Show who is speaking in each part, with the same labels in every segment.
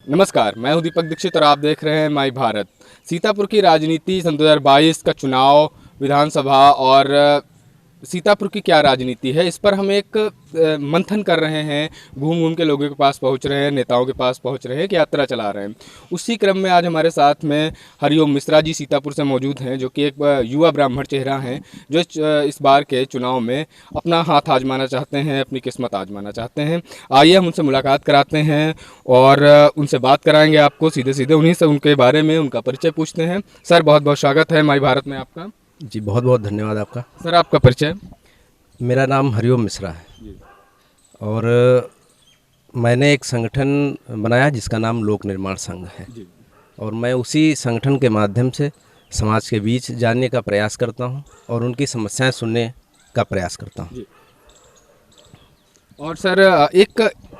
Speaker 1: नमस्कार, मैं हूं दीपक दीक्षित और आप देख रहे हैं माई भारत। सीतापुर की राजनीति सन 2022 का चुनाव, विधानसभा और सीतापुर की क्या राजनीति है, इस पर हम एक मंथन कर रहे हैं। घूम घूम के लोगों के पास पहुंच रहे हैं, नेताओं के पास पहुंच रहे हैं, एक यात्रा चला रहे हैं। उसी क्रम में आज हमारे साथ में हरिओम मिश्रा जी सीतापुर से मौजूद हैं, जो कि एक युवा ब्राह्मण चेहरा हैं, जो इस बार के चुनाव में अपना हाथ आजमाना चाहते हैं, अपनी किस्मत आजमाना चाहते हैं। आइए हम उनसे मुलाकात कराते हैं और उनसे बात कराएंगे आपको सीधे सीधे उन्हीं से, उनके बारे में उनका परिचय पूछते हैं। सर, बहुत बहुत स्वागत है माई भारत में आपका।
Speaker 2: जी बहुत बहुत धन्यवाद आपका।
Speaker 1: सर, आपका परिचय।
Speaker 2: मेरा नाम हरिओम मिश्रा है और मैंने एक संगठन बनाया जिसका नाम लोक निर्माण संघ है और मैं उसी संगठन के माध्यम से समाज के बीच जानने का प्रयास करता हूं और उनकी समस्याएं सुनने का प्रयास करता हूं।
Speaker 1: और सर,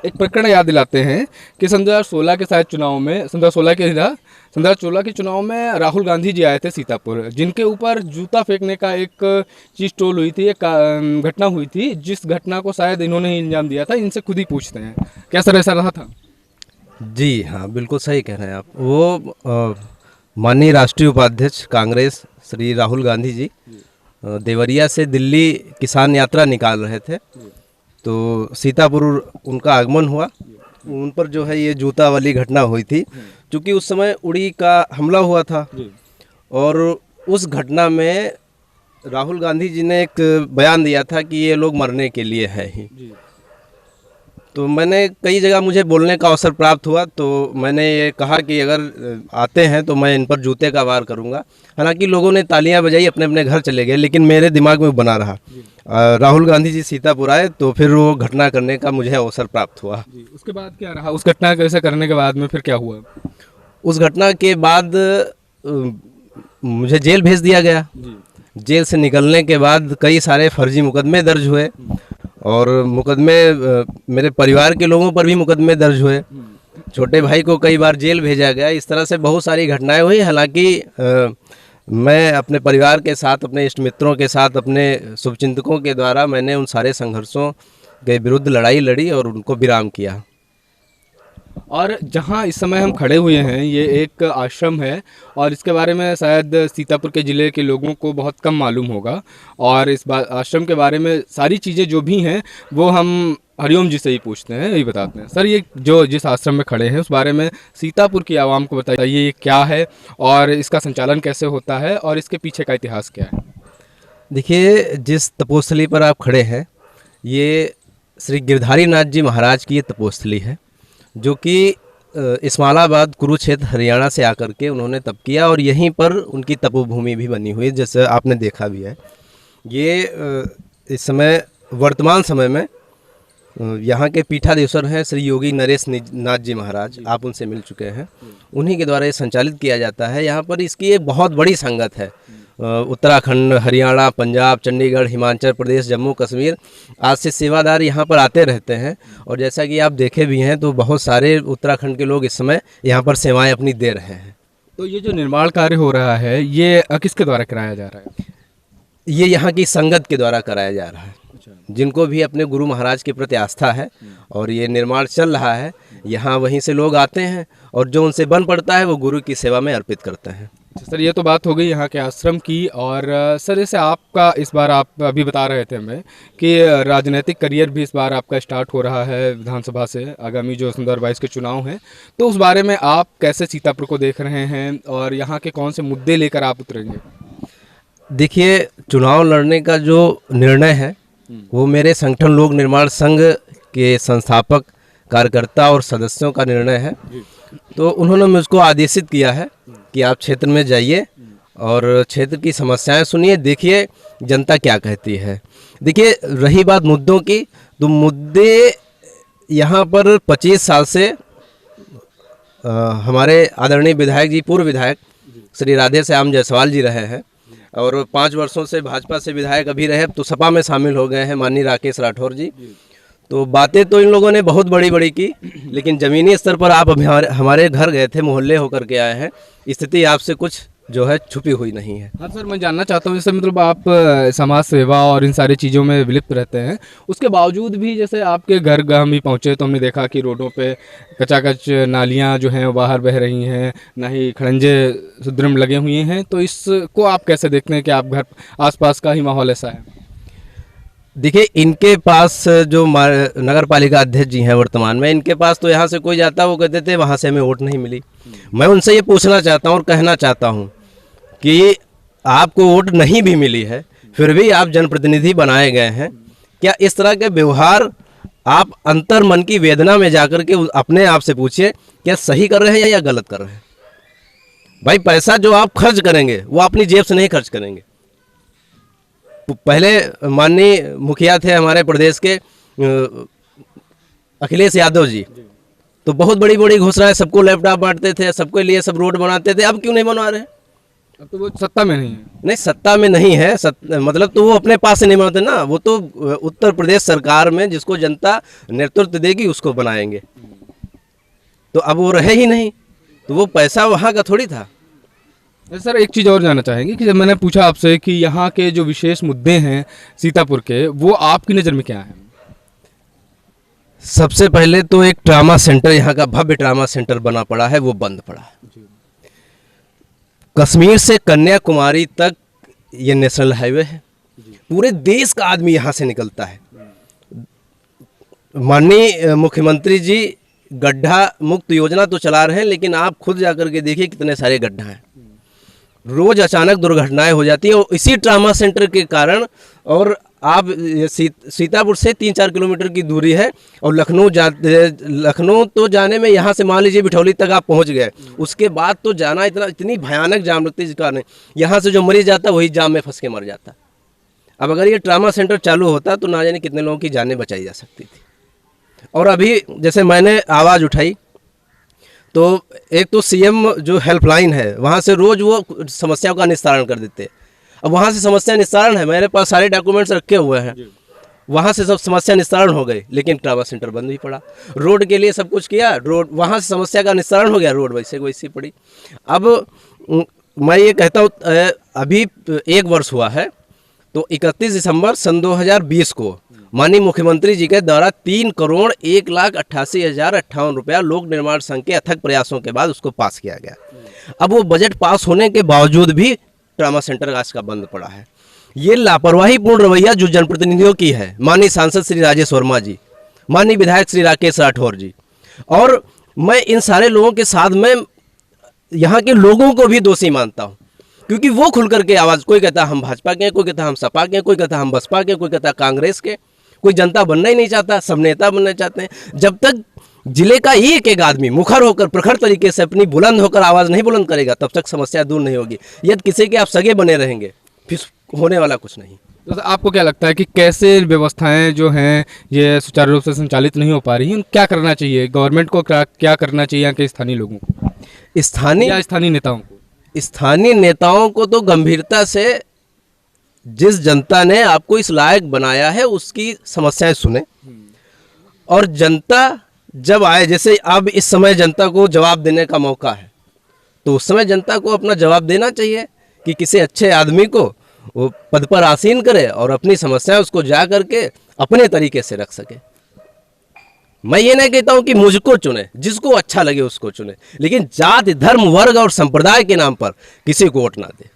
Speaker 1: एक प्रकरण याद दिलाते हैं कि सन 2016 के शायद चुनाव में, सन 2016 के चुनाव में राहुल गांधी जी आए थे सीतापुर, जिनके ऊपर जूता फेंकने का एक चीज़ टोल हुई थी, एक घटना हुई थी, जिस घटना को शायद इन्होंने ही अंजाम दिया था। इनसे खुद ही पूछते हैं, क्या सर ऐसा रहा था?
Speaker 2: जी हाँ, बिल्कुल सही कह रहे हैं आप। वो माननीय राष्ट्रीय उपाध्यक्ष कांग्रेस श्री राहुल गांधी जी देवरिया से दिल्ली किसान यात्रा निकाल रहे थे, तो सीतापुर उनका आगमन हुआ। उन पर जो है ये जूता वाली घटना हुई थी, क्योंकि उस समय उड़ी का हमला हुआ था और उस घटना में राहुल गांधी जी ने एक बयान दिया था कि ये लोग मरने के लिए है ही। तो मैंने कई जगह मुझे बोलने का अवसर प्राप्त हुआ, तो मैंने ये कहा कि अगर आते हैं तो मैं इन पर जूते का वार करूंगा। हालांकि लोगों ने तालियां बजाई, अपने अपने घर चले गए, लेकिन मेरे दिमाग में वो बना रहा। राहुल गांधी जी सीतापुर आए तो फिर वो घटना करने का मुझे अवसर प्राप्त हुआ।
Speaker 1: उसके बाद क्या रहा? उस घटना कैसे करने के बाद में फिर क्या हुआ?
Speaker 2: उस घटना के बाद मुझे जेल भेज दिया गया। जेल से निकलने के बाद कई सारे फर्जी मुकदमे दर्ज हुए और मुकदमे मेरे परिवार के लोगों पर भी मुकदमे दर्ज हुए। छोटे भाई को कई बार जेल भेजा गया। इस तरह से बहुत सारी घटनाएं हुई। हालांकि मैं अपने परिवार के साथ, अपने इष्ट मित्रों के साथ, अपने शुभचिंतकों के द्वारा मैंने उन सारे संघर्षों के विरुद्ध लड़ाई लड़ी और उनको विराम किया।
Speaker 1: और जहाँ इस समय हम खड़े हुए हैं, ये एक आश्रम है और इसके बारे में शायद सीतापुर के ज़िले के लोगों को बहुत कम मालूम होगा। और इस आश्रम के बारे में सारी चीज़ें जो भी हैं वो हम हरिओम जी से ही पूछते हैं, यही बताते हैं। सर, ये जो जिस आश्रम में खड़े हैं उस बारे में सीतापुर की आवाम को बताइए, ये क्या है और इसका संचालन कैसे होता है और इसके पीछे का इतिहास क्या है?
Speaker 2: देखिए, जिस तपोस्थली पर आप खड़े हैं ये श्री गिरधारी नाथ जी महाराज की ये तपोस्थली है, जो कि इस्माइलाबाद कुरुक्षेत्र हरियाणा से आकर के उन्होंने तप किया और यहीं पर उनकी तपोभूमि भी बनी हुई है, जैसे आपने देखा भी है। ये इस समय वर्तमान समय में यहाँ के पीठाधीश्वर हैं श्री योगी नरेश नाथ जी महाराज, आप उनसे मिल चुके हैं। उन्हीं के द्वारा ये संचालित किया जाता है। यहाँ पर इसकी एक बहुत बड़ी संगत है। उत्तराखंड, हरियाणा, पंजाब, चंडीगढ़, हिमाचल प्रदेश, जम्मू कश्मीर आज से सेवादार यहाँ पर आते रहते हैं और जैसा कि आप देखे भी हैं तो बहुत सारे उत्तराखंड के लोग इस समय यहाँ पर सेवाएं अपनी दे रहे हैं।
Speaker 1: तो ये जो निर्माण कार्य हो रहा है ये किसके द्वारा कराया जा रहा है?
Speaker 2: ये यहाँ की संगत के द्वारा कराया जा रहा है, जिनको भी अपने गुरु महाराज के प्रति आस्था है और ये निर्माण चल रहा है। यहाँ वहीं से लोग आते हैं और जो उनसे बन पड़ता है वो गुरु की सेवा में अर्पित करते हैं।
Speaker 1: सर, ये तो बात हो गई यहाँ के आश्रम की। और सर, जैसे आपका इस बार, आप अभी बता रहे थे हमें कि राजनीतिक करियर भी इस बार आपका स्टार्ट हो रहा है विधानसभा से, आगामी जो 2022 के चुनाव हैं, तो उस बारे में आप कैसे सीतापुर को देख रहे हैं और यहाँ के कौन से मुद्दे लेकर आप उतरेंगे?
Speaker 2: देखिए, चुनाव लड़ने का जो निर्णय है वो मेरे संगठन लोक निर्माण संघ के संस्थापक, कार्यकर्ता और सदस्यों का निर्णय है। तो उन्होंने मुझको आदेशित किया है कि आप क्षेत्र में जाइए और क्षेत्र की समस्याएं सुनिए, देखिए जनता क्या कहती है। देखिए, रही बात मुद्दों की, तो मुद्दे यहाँ पर 25 साल से हमारे आदरणीय विधायक जी, पूर्व विधायक श्री राधे श्याम जायसवाल जी रहे हैं और 5 वर्षों से भाजपा से विधायक अभी रहे, तो सपा में शामिल हो गए हैं माननीय राकेश राठौर जी। तो बातें तो इन लोगों ने बहुत बड़ी बड़ी की, लेकिन ज़मीनी स्तर पर आप अभी हमारे घर गए थे, मोहल्ले होकर के आए हैं, स्थिति आपसे कुछ जो है छुपी हुई नहीं है।
Speaker 1: हाँ सर, मैं जानना चाहता हूँ जैसे मतलब आप समाज सेवा और इन सारी चीज़ों में विलिप्त रहते हैं, उसके बावजूद भी जैसे आपके घर हम भी पहुँचे तो हमने देखा कि रोडों पे कचाकच नालियाँ जो हैं वो बाहर बह रही हैं, ना ही खड़ंजे सुदृढ़ लगे हुए हैं, तो इसको आप कैसे देखते हैं कि आप घर आसपास का ही माहौल ऐसा है?
Speaker 2: देखिए, इनके पास जो नगर पालिका अध्यक्ष जी हैं वर्तमान में, इनके पास तो यहाँ से कोई जाता वो कहते थे वहाँ से हमें वोट नहीं मिली। मैं उनसे ये पूछना चाहता हूँ और कहना चाहता हूँ कि आपको वोट नहीं भी मिली है फिर भी आप जनप्रतिनिधि बनाए गए हैं, क्या इस तरह के व्यवहार आप अंतर मन की वेदना में जाकर के अपने आप से पूछिए, क्या सही कर रहे हैं या गलत कर रहे हैं? भाई, पैसा जो आप खर्च करेंगे वो अपनी जेब से नहीं खर्च करेंगे। पहले माननीय मुखिया थे हमारे प्रदेश के अखिलेश यादव जी, तो बहुत बड़ी बड़ी घोषणाएं, सबको लैपटॉप बांटते थे, सबके लिए सब रोड बनाते थे। अब क्यों नहीं बनवा रहे?
Speaker 1: अब तो वो सत्ता में नहीं है।
Speaker 2: नहीं, सत्ता में नहीं है, मतलब तो वो अपने पास से नहीं बनाते ना, वो तो उत्तर प्रदेश सरकार में जिसको जनता नेतृत्व देगी उसको बनाएंगे। तो अब वो रहे ही नहीं, तो वो पैसा वहाँ का थोड़ी था।
Speaker 1: सर, एक चीज़ और जानना चाहेंगे कि जब मैंने पूछा आपसे कि यहाँ के जो विशेष मुद्दे हैं सीतापुर के, वो आपकी नज़र में क्या हैं?
Speaker 2: सबसे पहले तो एक ट्रामा सेंटर, यहाँ का भव्य ट्रामा सेंटर बना पड़ा है, वो बंद पड़ा है। कश्मीर से कन्याकुमारी तक ये नेशनल हाईवे है, पूरे देश का आदमी यहाँ से निकलता है। माननीय मुख्यमंत्री जी गड्ढा मुक्त योजना तो चला रहे हैं, लेकिन आप खुद जाकर के देखिए कितने सारे गड्ढा हैं। रोज अचानक दुर्घटनाएं हो जाती हैं और इसी ट्रामा सेंटर के कारण। और आप सीतापुर से 3-4 किलोमीटर की दूरी है और लखनऊ तो जाने में यहाँ से मान लीजिए बिठौली तक आप पहुँच गए, उसके बाद तो जाना इतनी भयानक जाम लगती है जिस कारण यहाँ से जो मरीज जाता वही जाम में फंस के मर जाता। अब अगर ये ट्रामा सेंटर चालू होता तो ना जाने कितने लोगों की जानें बचाई जा सकती थी। और अभी जैसे मैंने आवाज़ उठाई तो एक तो सीएम जो हेल्पलाइन है वहाँ से रोज़ वो समस्याओं का निस्तारण कर देते। अब वहाँ से समस्या निस्तारण है, मेरे पास सारे डॉक्यूमेंट्स रखे हुए हैं, वहाँ से सब समस्या निस्तारण हो गई, लेकिन ट्रामा सेंटर बंद भी पड़ा। रोड के लिए सब कुछ किया, रोड वहाँ से समस्या का निस्तारण हो गया, रोड वैसे वैसी पड़ी। अब मैं ये कहता हूँ, अभी 1 वर्ष हुआ है, तो 31 दिसंबर सन 2020 को माननीय मुख्यमंत्री जी के द्वारा 3,01,88,058 रुपया लोक निर्माण संघ के अथक प्रयासों के बाद उसको पास किया गया। अब वो बजट पास होने के बावजूद भी ट्रामा सेंटर आज का बंद पड़ा है। ये लापरवाही पूर्ण रवैया जो जनप्रतिनिधियों की है, माननीय सांसद श्री राजेश वर्मा जी, माननीय विधायक श्री राकेश राठौर जी, और मैं इन सारे लोगों के साथ में यहाँ के लोगों को भी दोषी मानता हूँ, क्योंकि वो खुल करके आवाज़, कोई कहता हम भाजपा के हैं, कोई कहता हम सपा के हैं, कोई कहता हम बसपा के, कोई कहता कांग्रेस के। कोई जनता बनना ही नहीं चाहता, सब नेता बनना चाहते हैं। जब तक जिले का एक एक आदमी मुखर होकर प्रखर तरीके से अपनी बुलंद होकर आवाज़ नहीं बुलंद करेगा, तब तक समस्या दूर नहीं होगी। यदि किसी के आप सगे बने रहेंगे फिर होने वाला कुछ नहीं।
Speaker 1: तो आपको क्या लगता है कि कैसे व्यवस्थाएं जो हैं ये सुचारू रूप से संचालित नहीं हो पा रही हैं? क्या करना चाहिए गवर्नमेंट को, क्या करना चाहिए यहाँ के स्थानीय लोगों को, स्थानीय नेताओं को तो गंभीरता से जिस जनता ने आपको इस लायक बनाया है उसकी समस्याएं सुने, और जनता जब आए, जैसे अब इस समय जनता को जवाब देने का मौका है, तो उस समय जनता को अपना जवाब देना चाहिए कि किसी अच्छे आदमी को वो पद पर आसीन करे और अपनी समस्याएं उसको जा करके अपने तरीके से रख सके। मैं ये नहीं कहता हूं कि मुझको चुने, जिसको अच्छा लगे उसको चुने, लेकिन जाति धर्म वर्ग और संप्रदाय के नाम पर किसी को वोट ना दे।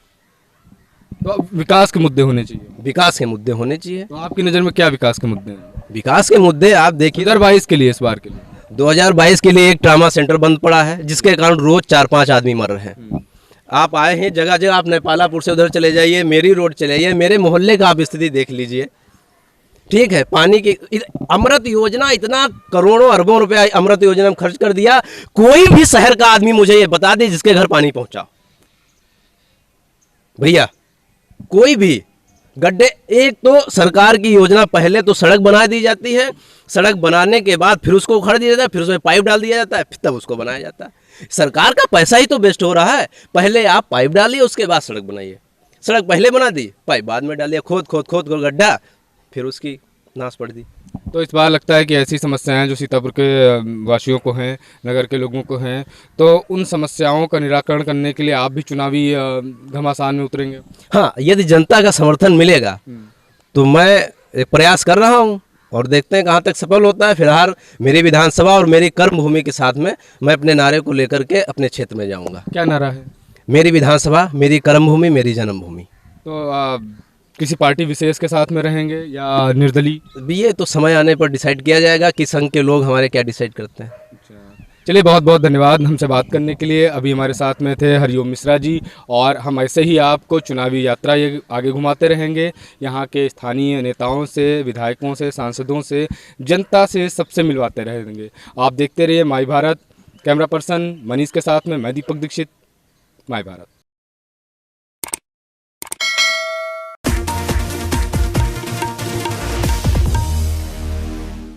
Speaker 1: तो विकास के मुद्दे होने चाहिए,
Speaker 2: विकास के मुद्दे होने चाहिए।
Speaker 1: तो आपकी नज़र में क्या विकास के मुद्दे हैं?
Speaker 2: विकास के मुद्दे आप देखिए,
Speaker 1: 2022 के लिए, इस बार के लिए
Speaker 2: 2022 के लिए एक ट्रामा सेंटर बंद पड़ा है जिसके कारण रोज 4-5 आदमी मर रहे हैं। आप आए हैं जगह जगह, आप नेपालापुर से उधर चले जाइए, मेरी रोड चले जाइए, मेरे मोहल्ले का आप स्थिति देख लीजिए। ठीक है, पानी की अमृत योजना, इतना करोड़ों अरबों रुपया अमृत योजना में खर्च कर दिया, कोई भी शहर का आदमी मुझे ये बता दे जिसके घर पानी पहुंचा भैया, कोई भी गड्ढे। एक तो सरकार की योजना, पहले तो सड़क बना दी जाती है, सड़क बनाने के बाद फिर उसको उखाड़ दिया जाता है, फिर उसमें पाइप डाल दिया जाता है, फिर तब उसको बनाया जाता है। सरकार का पैसा ही तो वेस्ट हो रहा है। पहले आप पाइप डालिए, उसके बाद सड़क बनाइए। सड़क पहले बना दी, पाइप बाद में डालिए, खोद खोद खोद को गड्ढा, फिर उसकी नाश पड़ दी।
Speaker 1: तो इस बार लगता है कि ऐसी समस्याएं जो सीतापुर के वासियों को हैं, नगर के लोगों को हैं, तो उन समस्याओं का निराकरण करने के लिए आप भी चुनावी घमासान में उतरेंगे?
Speaker 2: हाँ, यदि जनता का समर्थन मिलेगा तो मैं एक प्रयास कर रहा हूँ और देखते हैं कहाँ तक सफल होता है। फिलहाल मेरी विधानसभा और मेरी कर्म भूमि के साथ में मैं अपने नारे को लेकर के अपने क्षेत्र में जाऊँगा।
Speaker 1: क्या नारा है?
Speaker 2: मेरी विधानसभा, मेरी कर्म भूमि, मेरी जन्मभूमि।
Speaker 1: तो किसी पार्टी विशेष के साथ में रहेंगे या निर्दलीय?
Speaker 2: ये तो समय आने पर डिसाइड किया जाएगा कि संघ के लोग हमारे क्या डिसाइड करते हैं।
Speaker 1: चलिए, बहुत बहुत धन्यवाद हमसे बात करने के लिए। अभी हमारे साथ में थे हरिओम मिश्रा जी, और हम ऐसे ही आपको चुनावी यात्रा ये आगे घुमाते रहेंगे, यहाँ के स्थानीय नेताओं से, विधायकों से, सांसदों से, जनता से, सबसे मिलवाते रहेंगे। आप देखते रहिए माई भारत। कैमरा पर्सन मनीष के साथ में मैं दीपक दीक्षित, माई भारत।